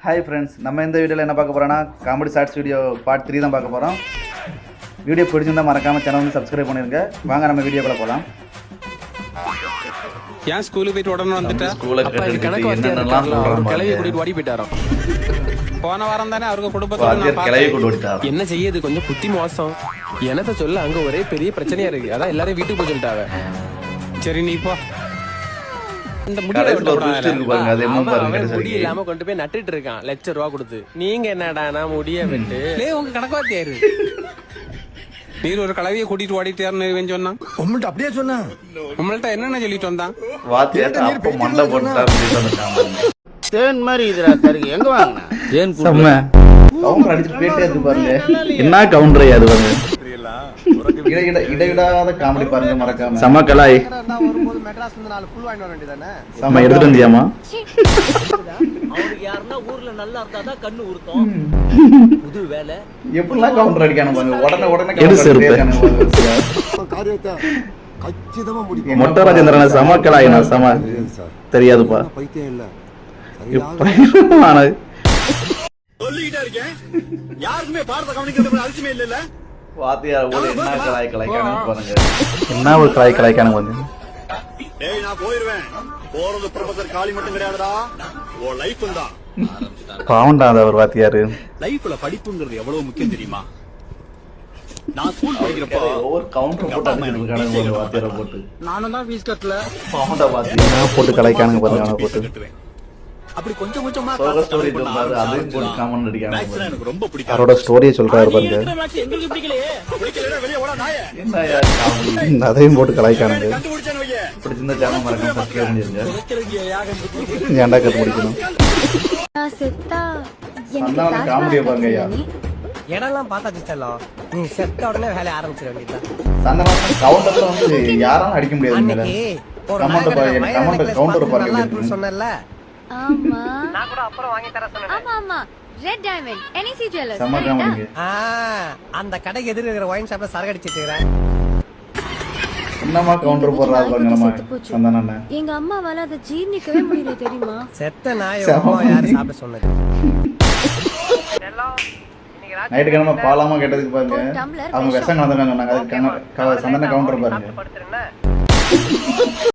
Hi friends, நம்ம இந்த வீடியோவில் என்ன பார்க்க போகிறோன்னா காமெடி ஷார்ட்ஸ் வீடியோ பார்ட் 3 தான் பார்க்க போகிறோம். வீடியோ பிடிச்சிருந்தால் மறக்காமல் சேனல் வந்து சப்ஸ்கிரைப் பண்ணிருங்க. வாங்க நம்ம வீடியோக்குள்ள போகலாம். ஏன் ஸ்கூலுக்கு போயிட்டு உடனே வந்துட்டேன்? கிளவி கூட்டிட்டு ஓடி போயிட்டாராம். போன வாரம் தானே அவருக்கு குடும்பத்தோட என்ன செய்யுது, கொஞ்சம் புத்தி மோசம். என்னத்த சொல்ல, அங்க ஒரே பெரிய பிரச்சனையா இருக்கு. அதான் எல்லாரும் வீட்டுக்கு போய் சொல்லிட்டாவ. சரி நீ போ. இந்த முடி இல்லாம கொண்டு போய் நட்டுட்டு இருக்கான் ₹1,00,000 கொடுத்து. நீங்க என்னடா முடிய விட்டு உங்க கணக்காத்தியாரு நீர் ஒரு கலவையை கூட்டிட்டு ஓடிட்டாருன்னு சொன்னான். உங்கள்ட்ட அப்படியே சொன்னா உங்கள்ட்ட என்னென்ன சொல்லிட்டு வந்தான்? தேன் மாதிரி இதுடா கருக்கு. எங்க வாங்கினா தேன் கவுண்டர் அடிச்சு போயிட்டே இருக்கு பாருங்க. என்ன கவுண்டர் அது பாருங்க. இடையிடாத காமெடி பாருங்க, மறக்காம. சம கலாய் வரும்போது மெட்ராஸ்ல இருந்து 4 ஃபுல் வாங்கிட்டு வர வேண்டியதானே. சம எடுத்துட்டு வந்தியாமா? அவருக்கு யாருன்னா ஊர்ல நல்லா இருந்தாதான் கண்ணு உருத்தம். புது வேலை எப்படிலாம் கவுண்டர் அடிக்கானு பாருங்க. உடனே காரியத்தை கச்சிதமா முடிக்கும். மொட்டை ராஜேந்திரன சம கலாயினா சம தெரியாதுப்பா. பைத்தியம் இல்ல. சொல்லிக்கிட்டே இருக்கேன், யாருக்குமே பாடத்தை கவனிக்கிறது அவசியமே இல்ல. வாத்தியார் போல என்ன கலாய்க்கானு பாருங்க. என்ன ஒரு கலாய்க்கானு வந்து. டேய் நான் போயிடுவேன். போறது ப்ரொஃபசர் காளி மட்டும் கிடையாதுடா, ஓ லைஃப் தான். பாவண்டா அவர் வாத்தியாரு. லைஃப்ல படிப்புங்கிறது எவ்வளவு முக்கியம் தெரியுமா? நான் ஸ்கூல் படிக்கிறப்போ ஒவ்வொரு கவுண்டர் போட்டு அடிச்சிருக்கானுங்க ஒரு வாத்தியார போட்டு. நானும் தான் ஃபீஸ் கட்டல. பாவண்டா வாத்தியார் போட்டு கலாய்க்கானுங்க பாருங்க. அவன போட்டு அப்படி கொஞ்சம் கொஞ்சமா ஸ்டோரி சொல்றாரு. அதையும் போட்டு காமெண்ட் அடிக்கானுங்க. எனக்கு ரொம்ப பிடிக்கும். அவரோட ஸ்டோரியை சொல்றாரு பாருங்க. எங்களுக்கு பிடிக்கலையே. பிடிக்கலடா வெளிய ஓட நாயே. என்ன யார் காமெடி. அதையும் போட்டு கலாய்க்கானுங்க. கண்டுபிடிச்சேன் வையே. பிடிச்சிருந்தா சேனல் மறக்காம சப்ஸ்கிரைப் பண்ணிருங்க. வைக்கிறதுக்கு யாகம் ஏன்டா கத்து முடிக்கணும். சந்தான காமெடியை பாருங்க ஐயா. இடம்லாம் பார்த்தா செல்லம், நீ செத்த உடனே வேலைய ஆரம்பிச்சிட வேண்டியதான். சந்தான கவுண்டர்ல வந்து யாராலும் அடிக்க முடியாது. அன்னைக்கு ஒரு கவுண்டர் பாருங்க. சொன்னல. ஆமா, நான் கூட அப்புறம் வாங்கி தர சொன்னேன். ஆமா ஆமா, ரெட் டைமண்ட் NEC ஜுவல்லர்ஸ். சம காமெடி. அந்த கடைக்கு எதிர இருக்கிற ஒயின் ஷாப்ல சரக்கு அடிச்சிட்டு இருக்கறேன். என்னமா கவுண்டர் போடுறாரு பாருங்க நம்ம சந்தானண்ணா. எங்க அம்மாவால அத ஜீர்ணிக்கவே முடியல தெரியுமா? செத்த நாய் அம்மா யார் சாப்பிட சொன்னது? நைட்டு கிழமை பாலாமா கேட்டதுக்கு பாருங்க. அவங்க விஷம் கலந்துருக்காங்க சொன்னாங்க. அதுக்கு சந்தான கவுண்டர் பாருங்க.